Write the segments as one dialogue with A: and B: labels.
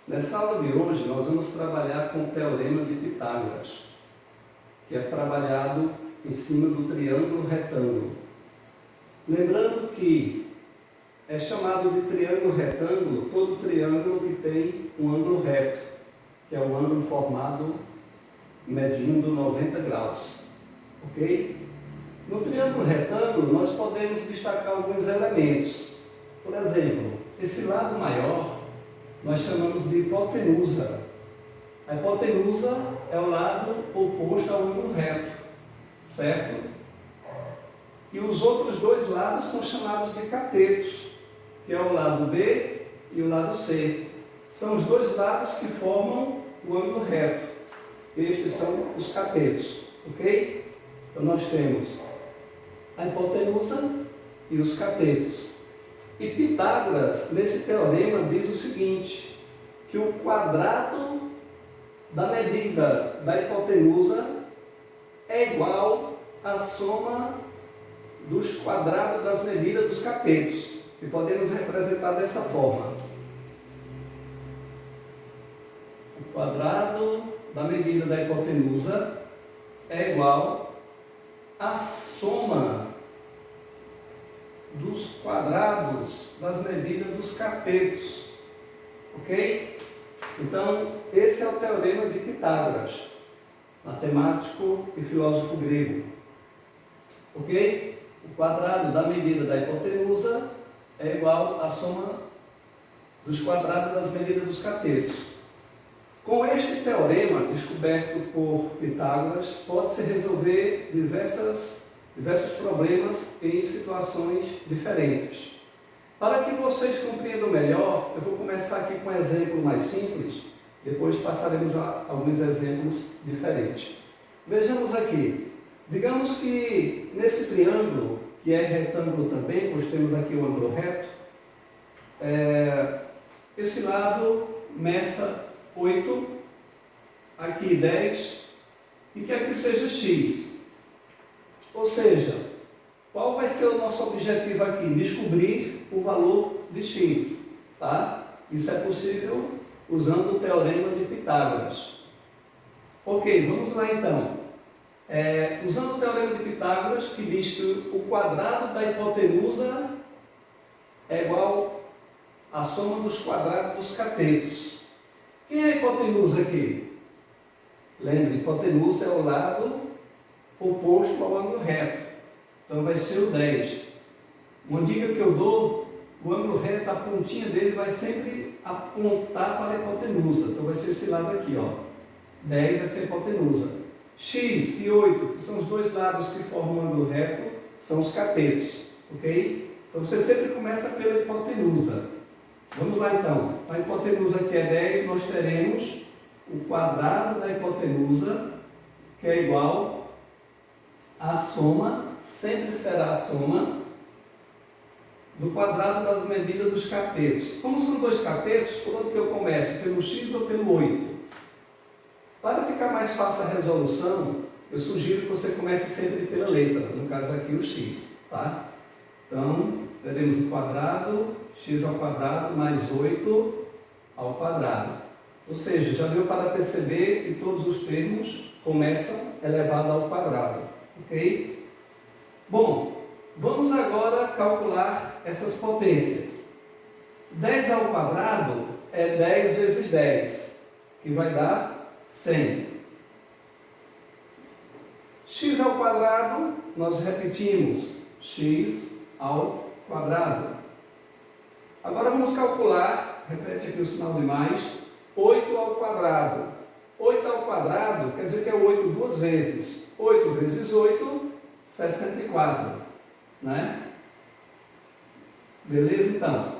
A: Nessa aula de hoje, nós vamos trabalhar com o Teorema de Pitágoras, que é trabalhado em cima do triângulo retângulo. Lembrando que é chamado de triângulo retângulo todo triângulo que tem um ângulo reto, que é o ângulo formado medindo 90 graus. Ok? No triângulo retângulo, nós podemos destacar alguns elementos. Por exemplo, esse lado maior nós chamamos de hipotenusa. A hipotenusa é o lado oposto ao ângulo reto, certo? E os outros dois lados são chamados de catetos, que é o lado B e o lado C. São os dois lados que formam o ângulo reto. Estes são os catetos, ok? Então nós temos a hipotenusa e os catetos. E Pitágoras, nesse teorema, diz o seguinte, que o quadrado da medida da hipotenusa é igual à soma dos quadrados das medidas dos catetos. E podemos representar dessa forma. O quadrado da medida da hipotenusa é igual à soma dos quadrados das medidas dos catetos. Ok? Então, esse é o teorema de Pitágoras, matemático e filósofo grego. Ok? O quadrado da medida da hipotenusa é igual à soma dos quadrados das medidas dos catetos. Com este teorema, descoberto por Pitágoras, pode-se resolver diversos problemas em situações diferentes. Para que vocês compreendam melhor, eu vou começar aqui com um exemplo mais simples, depois passaremos a alguns exemplos diferentes. Vejamos aqui, digamos que nesse triângulo, que é retângulo também, pois temos aqui o ângulo reto, esse lado meça 8, aqui 10, e que aqui seja x. Ou seja, qual vai ser o nosso objetivo aqui? Descobrir o valor de x, tá? Isso é possível usando o teorema de Pitágoras. Ok, vamos lá então. Usando o teorema de Pitágoras, que diz que o quadrado da hipotenusa é igual à soma dos quadrados dos catetos. Quem é a hipotenusa aqui? Lembre, hipotenusa é o lado oposto ao ângulo reto. Então vai ser o 10. Uma dica que eu dou, o ângulo reto, a pontinha dele vai sempre apontar para a hipotenusa. Então vai ser esse lado aqui, ó. 10 vai ser a hipotenusa. X e 8, que são os dois lados que formam o ângulo reto, são os catetos, ok? Então você sempre começa pela hipotenusa. Vamos lá então. A hipotenusa aqui é 10, nós teremos o quadrado da hipotenusa, que é igual à soma, sempre será a soma, do quadrado das medidas dos catetos. Como são dois catetos, por onde que eu começo? Pelo x ou pelo 8? Para ficar mais fácil a resolução, eu sugiro que você comece sempre pela letra, no caso aqui o x, tá? Então, teremos o quadrado, x ao quadrado mais 8 ao quadrado. Ou seja, já deu para perceber que todos os termos começam elevado ao quadrado, ok? Bom, vamos agora calcular essas potências. 10 ao quadrado é 10 vezes 10, que vai dar 100. X ao quadrado, nós repetimos, x ao quadrado. Agora vamos calcular, repete aqui o sinal de mais, 8 ao quadrado. 8 ao quadrado quer dizer que é 8 duas vezes. 8 vezes 8, 64. Né? Beleza, então?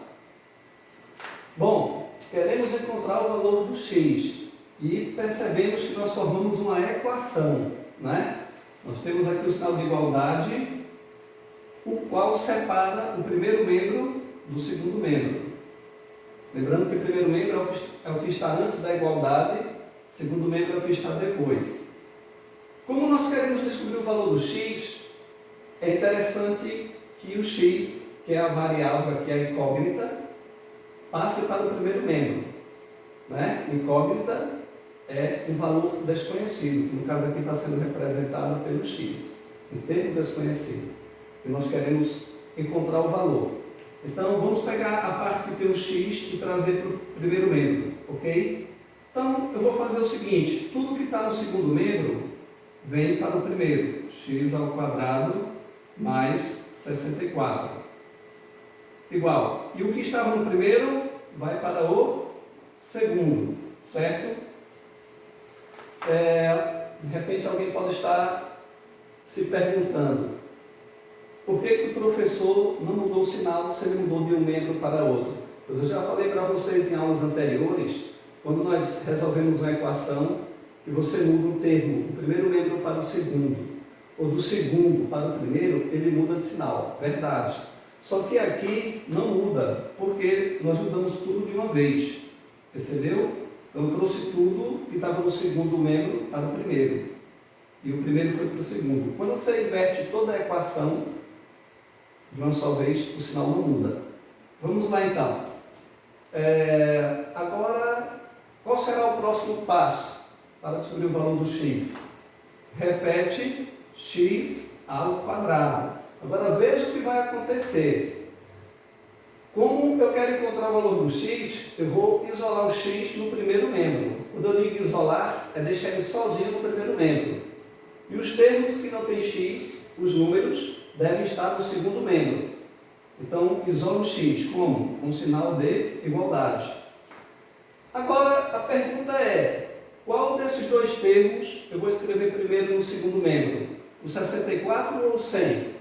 A: Bom, queremos encontrar o valor do x. E percebemos que nós formamos uma equação, né? Nós temos aqui o sinal de igualdade, o qual separa o primeiro membro do segundo membro. Lembrando que o primeiro membro é o que está antes da igualdade, o segundo membro é o que está depois. Como nós queremos descobrir o valor do x, é interessante que o x, que é a variável aqui, a incógnita, passe para o primeiro membro. né? Incógnita é um valor desconhecido, que no caso aqui está sendo representado pelo x, um termo desconhecido, e nós queremos encontrar o valor. Então vamos pegar a parte que tem o x e trazer para o primeiro membro, ok? Então eu vou fazer o seguinte, tudo que está no segundo membro vem para o primeiro, x ao quadrado mais 64, igual. E o que estava no primeiro vai para o segundo, certo? De repente alguém pode estar se perguntando por que o professor não mudou o sinal se ele mudou de um membro para outro. Pois eu já falei para vocês em aulas anteriores, quando nós resolvemos uma equação, que você muda um termo do primeiro membro para o segundo, ou do segundo para o primeiro, ele muda de sinal, verdade. Só que aqui não muda, porque nós mudamos tudo de uma vez, percebeu? Então eu trouxe tudo que estava no segundo membro para o primeiro, e o primeiro foi para o segundo. Quando você inverte toda a equação de uma só vez, o sinal não muda. Vamos lá então. Agora, qual será o próximo passo para descobrir o valor do x? Repete x ao quadrado. Agora veja o que vai acontecer. Como eu quero encontrar o valor do x, eu vou isolar o x no primeiro membro. Quando eu digo isolar, é deixar ele sozinho no primeiro membro. E os termos que não tem x, os números, devem estar no segundo membro. Então, isolo o x como? Com sinal de igualdade. Agora, a pergunta é, qual desses dois termos eu vou escrever primeiro no segundo membro? O 64 ou o 100?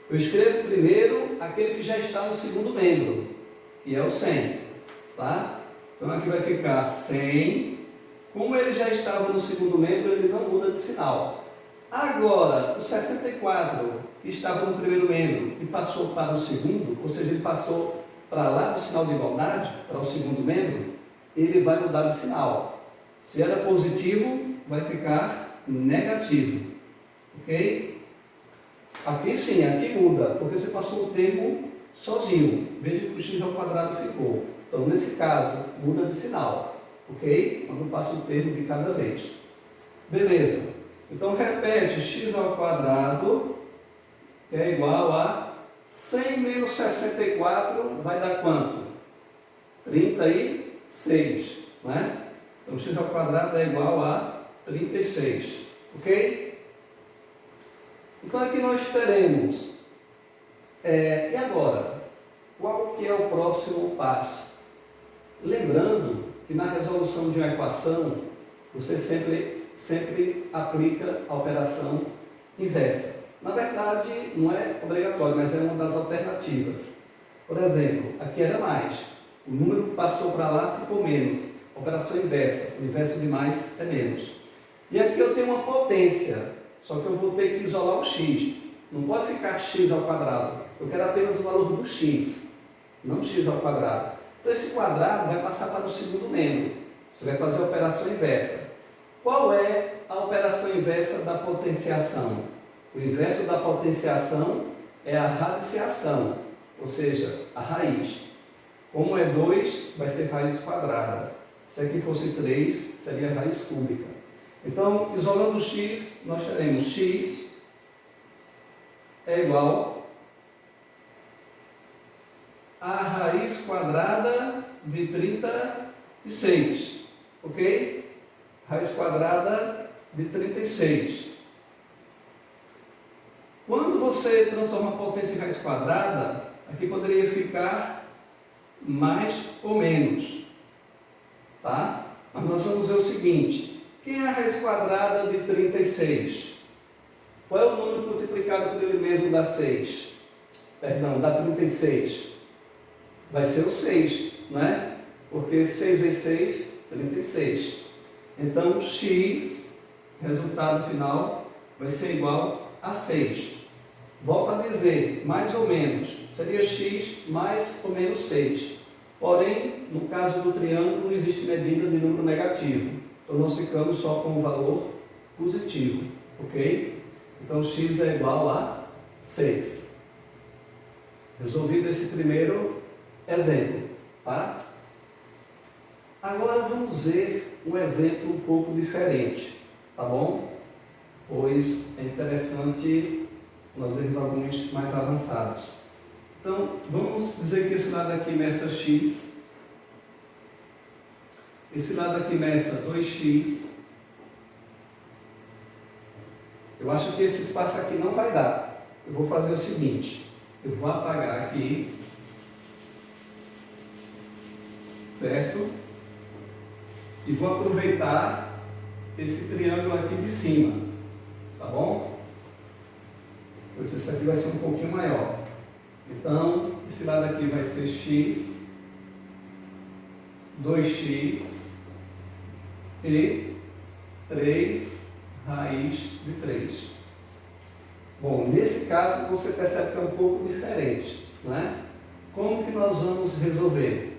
A: Eu escrevo primeiro aquele que já está no segundo membro, que é o 100. Tá? Então, aqui vai ficar 100. Como ele já estava no segundo membro, ele não muda de sinal. Agora, o 64, que estava no primeiro membro e passou para o segundo, ou seja, ele passou para lá do sinal de igualdade, para o segundo membro, ele vai mudar de sinal. Se era positivo, vai ficar negativo. Ok? Aqui sim, aqui muda, porque você passou o termo sozinho. Veja que o x ao quadrado ficou. Então, nesse caso, muda de sinal. Ok? Quando passa o termo de cada vez. Beleza. Então, repete x ao quadrado, que é igual a 100 menos 64, vai dar quanto? 36, né? Então, x ao quadrado é igual a 36, ok? Então, aqui nós teremos, e agora? Qual que é o próximo passo? Lembrando que na resolução de uma equação, você sempre aplica a operação inversa. Na verdade, não é obrigatório, mas é uma das alternativas. Por exemplo, aqui era mais. O número que passou para lá ficou menos. Operação inversa. O inverso de mais é menos. E aqui eu tenho uma potência, só que eu vou ter que isolar o x. Não pode ficar x ao quadrado. Eu quero apenas o valor do x, não x ao quadrado. Então esse quadrado vai passar para o segundo membro. Você vai fazer a operação inversa. Qual é a operação inversa da potenciação? O inverso da potenciação é a radiciação, ou seja, a raiz. Como é 2, vai ser raiz quadrada. Se aqui fosse 3, seria raiz cúbica. Então, isolando o x, nós teremos x é igual a raiz quadrada de 36, ok? Raiz quadrada de 36. Quando você transforma a potência em raiz quadrada, aqui poderia ficar mais ou menos, tá? Mas nós vamos ver o seguinte, quem é a raiz quadrada de 36? Qual é o número multiplicado por ele mesmo dá 6? Perdão, dá 36. Vai ser o 6, né? Porque 6 vezes 6, 36. Então, x, resultado final, vai ser igual a 6. Volto a dizer, mais ou menos, seria x mais ou menos 6. Porém, no caso do triângulo, não existe medida de número negativo. Então, nós ficamos só com o valor positivo, ok? Então, x é igual a 6. Resolvido esse primeiro exemplo, tá? Agora vamos ver um exemplo um pouco diferente, tá bom? Pois é interessante nós vermos alguns mais avançados. Então, vamos dizer que esse lado aqui meça x, esse lado aqui meça 2x. Eu acho que esse espaço aqui não vai dar. Eu vou fazer o seguinte, eu vou apagar aqui, certo? E vou aproveitar esse triângulo aqui de cima, tá bom? Pois esse aqui vai ser um pouquinho maior. Então, esse lado aqui vai ser x, 2x e 3 raiz de 3. Bom, nesse caso você percebe que é um pouco diferente, não é? Como que nós vamos resolver?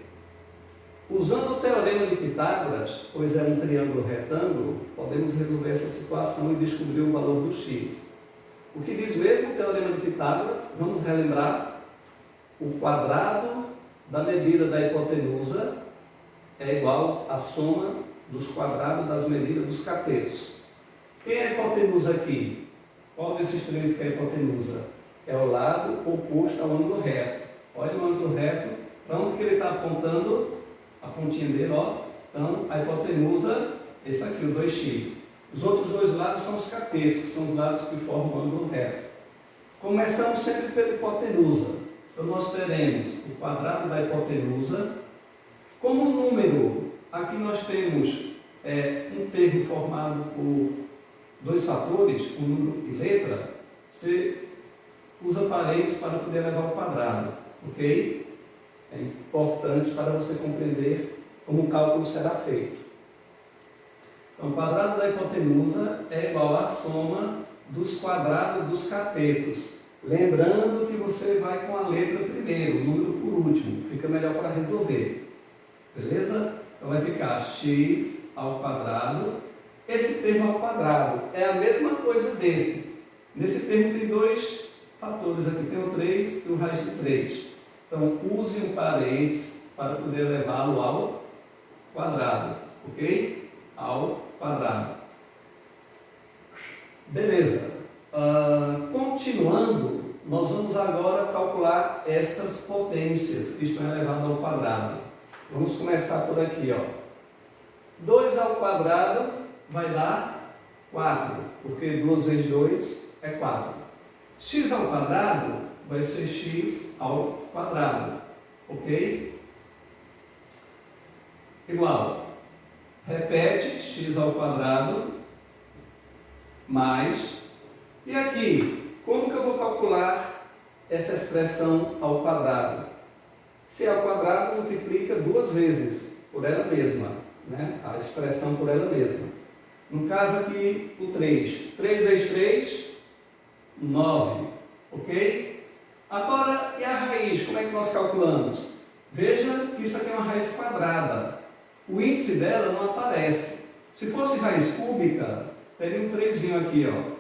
A: Usando o teorema de Pitágoras, pois é um triângulo retângulo, podemos resolver essa situação e descobrir o valor do x. O que diz mesmo o teorema de Pitágoras? Vamos relembrar. O quadrado da medida da hipotenusa é igual à soma dos quadrados das medidas dos catetos. Quem é a hipotenusa aqui? Qual desses três que é a hipotenusa? É o lado oposto ao ângulo reto. Olha o ângulo reto, para onde que ele está apontando? A pontinha dele, ó. Então, a hipotenusa, esse aqui, o 2x. Os outros dois lados são os catetos, que são os lados que formam o ângulo reto. Começamos sempre pela hipotenusa. Então, nós teremos o quadrado da hipotenusa. Como número, aqui nós temos um termo formado por dois fatores, um número e letra. Você usa parênteses para poder levar ao quadrado, ok? É importante para você compreender como o cálculo será feito. Então, o quadrado da hipotenusa é igual à soma dos quadrados dos catetos. Lembrando que você vai com a letra primeiro, o número por último, fica melhor para resolver. Beleza? Então vai ficar x ao quadrado. Esse termo ao quadrado é a mesma coisa desse. Nesse termo tem dois fatores aqui, tem o 3 e o raiz de 3. Então, use um parênteses para poder levá-lo ao quadrado, ok? Ao quadrado. Beleza. Continuando, nós vamos agora calcular essas potências que estão elevadas ao quadrado. Vamos começar por aqui, ó. 2 ao quadrado vai dar 4, porque 2 vezes 2 é 4. X ao quadrado vai ser x ao quadrado, ok? Igual, repete, x ao quadrado, mais, e aqui, como que eu vou calcular essa expressão ao quadrado? Se é ao quadrado, multiplica duas vezes por ela mesma, né? A expressão por ela mesma. No caso aqui, o 3. 3 vezes 3, 9, ok? Agora, e a raiz? Como é que nós calculamos? Veja que isso aqui é uma raiz quadrada. O índice dela não aparece. Se fosse raiz cúbica, teria um 3 aqui, ó.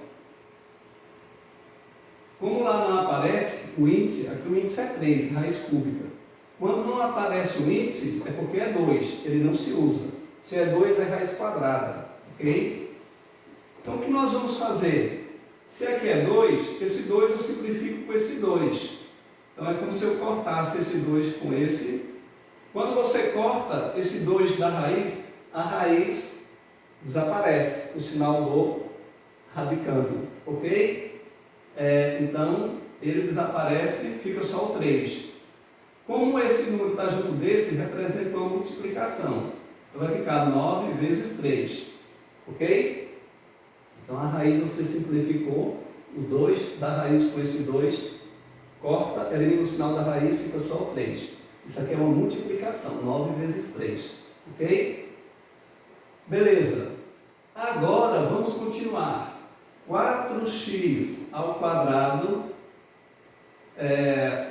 A: Como lá não aparece o índice, aqui o índice é 3, raiz cúbica. Quando não aparece o índice, é porque é 2, ele não se usa. Se é 2, é raiz quadrada, ok? Então, o que nós vamos fazer? Se aqui é 2, esse 2 eu simplifico com esse 2. Então, é como se eu cortasse esse 2 com esse. Quando você corta esse 2 da raiz, a raiz desaparece, o sinal do radicando, ok? Então, ele desaparece, fica só o 3. Como esse número está junto desse, representa uma multiplicação. Então, vai ficar 9 vezes 3, ok? Então, a raiz você simplificou, o 2 da raiz com esse 2, corta, elimina o sinal da raiz, fica só o 3. Isso aqui é uma multiplicação, 9 vezes 3, ok? Beleza. Agora, vamos continuar. 4x ao quadrado,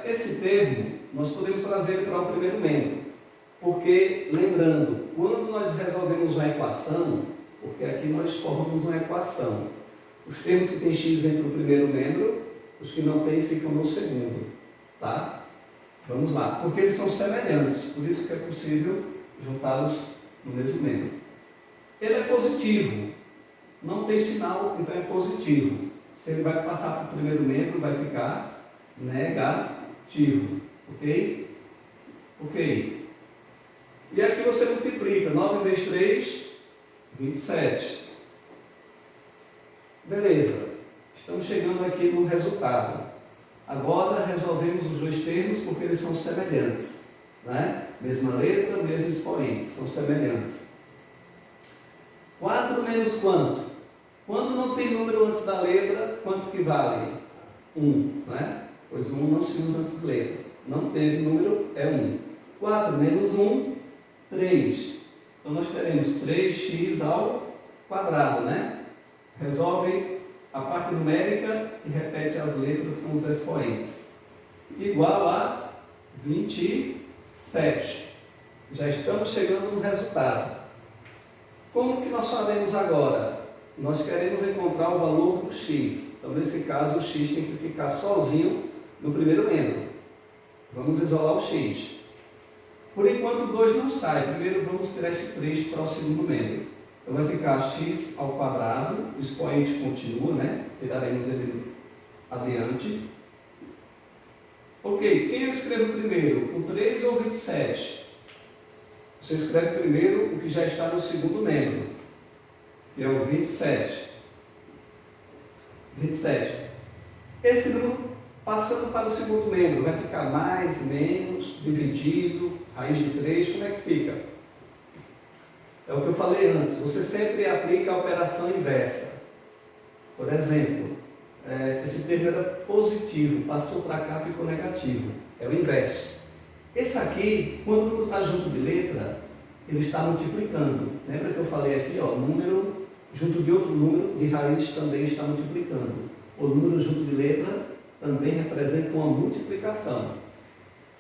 A: esse termo, nós podemos trazer para o primeiro membro. Porque, lembrando, quando nós resolvemos uma equação, porque aqui nós formamos uma equação, os termos que têm x entram no primeiro membro, os que não têm ficam no segundo, tá? Vamos lá, porque eles são semelhantes, por isso que é possível juntá-los no mesmo membro. Ele é positivo, não tem sinal, então é positivo. Se ele vai passar para o primeiro membro, vai ficar negativo, ok? Ok. E aqui você multiplica, 9 vezes 3, 27. Beleza, estamos chegando aqui no resultado. Agora resolvemos os dois termos porque eles são semelhantes, né? Mesma letra, mesmo expoente, são semelhantes. 4 menos quanto? Quando não tem número antes da letra, quanto que vale? 1, né? Pois 1 não se usa antes da letra. Não teve número, é 1. 4 menos 1, 3. Então nós teremos 3x ao quadrado, né? Resolve a parte numérica e repete as letras com os expoentes. Igual a 27. Já estamos chegando no resultado. Como que nós faremos agora? Nós queremos encontrar o valor do x. Então, nesse caso, o x tem que ficar sozinho no primeiro membro. Vamos isolar o x. Por enquanto, o 2 não sai. Primeiro, vamos tirar esse 3 para o segundo membro. Então, vai ficar x ao quadrado. O expoente continua, né? Tiraremos ele adiante. Ok, quem eu escrevo primeiro? O 3 ou o 27? Você escreve primeiro o que já está no segundo membro, que é o 27. 27. Esse número, passando para o segundo membro, vai ficar mais, menos, dividido, raiz de 3, como é que fica? É o que eu falei antes, você sempre aplica a operação inversa. Por exemplo, esse termo era positivo, passou para cá, ficou negativo. É o inverso. Esse aqui, quando o número está junto de letra, ele está multiplicando. Lembra que eu falei aqui, ó, número junto de outro número de raiz também está multiplicando. O número junto de letra também representa uma multiplicação.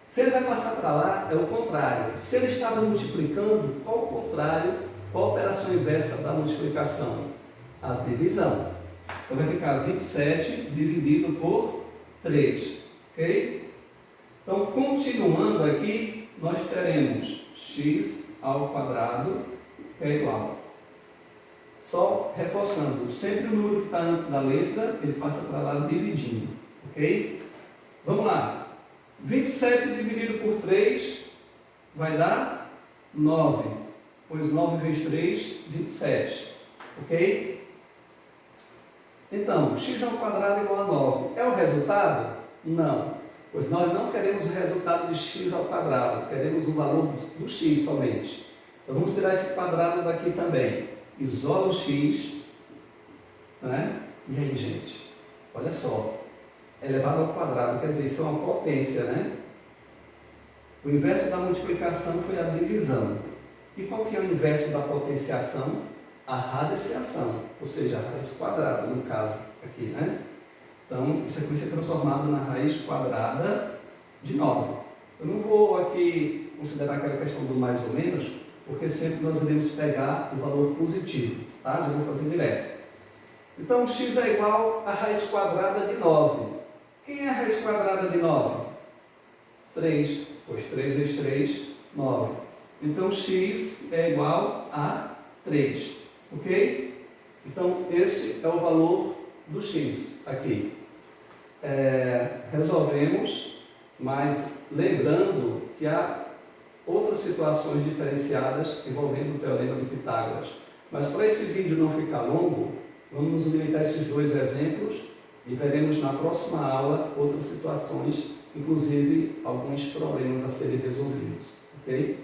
A: Se ele vai passar para lá, é o contrário. Se ele estava multiplicando, qual o contrário, qual a operação inversa da multiplicação? A divisão. Então vai ficar 27 dividido por 3, ok? Então, continuando aqui, nós teremos x ao quadrado, que é igual. Só reforçando, sempre o número que está antes da letra, ele passa para lá dividindo, ok? Vamos lá. 27 dividido por 3 vai dar 9, pois 9 vezes 3, 27, ok? Então, x ao quadrado igual a 9. É o resultado? Não. Pois nós não queremos o resultado de x ao quadrado, queremos o valor do x somente. Então vamos tirar esse quadrado daqui também. Isola o x, né? E aí, gente, olha só, elevado ao quadrado, quer dizer, isso é uma potência, né? O inverso da multiplicação foi a divisão. E qual que é o inverso da potenciação? A radiciação, ou seja, a raiz quadrada, no caso aqui, né? Então, isso aqui vai ser transformado na raiz quadrada de 9. Eu não vou aqui considerar aquela questão do mais ou menos, porque sempre nós iremos pegar o valor positivo, tá? Já vou fazer direto. Então, x é igual a raiz quadrada de 9. Quem é a raiz quadrada de 9? 3, pois 3 vezes 3, 9. Então, x é igual a 3, ok? Então, esse é o valor do x aqui. Resolvemos, mas lembrando que há outras situações diferenciadas envolvendo o teorema de Pitágoras. Mas para esse vídeo não ficar longo, vamos nos limitar a esses dois exemplos e veremos na próxima aula outras situações, inclusive alguns problemas a serem resolvidos, ok?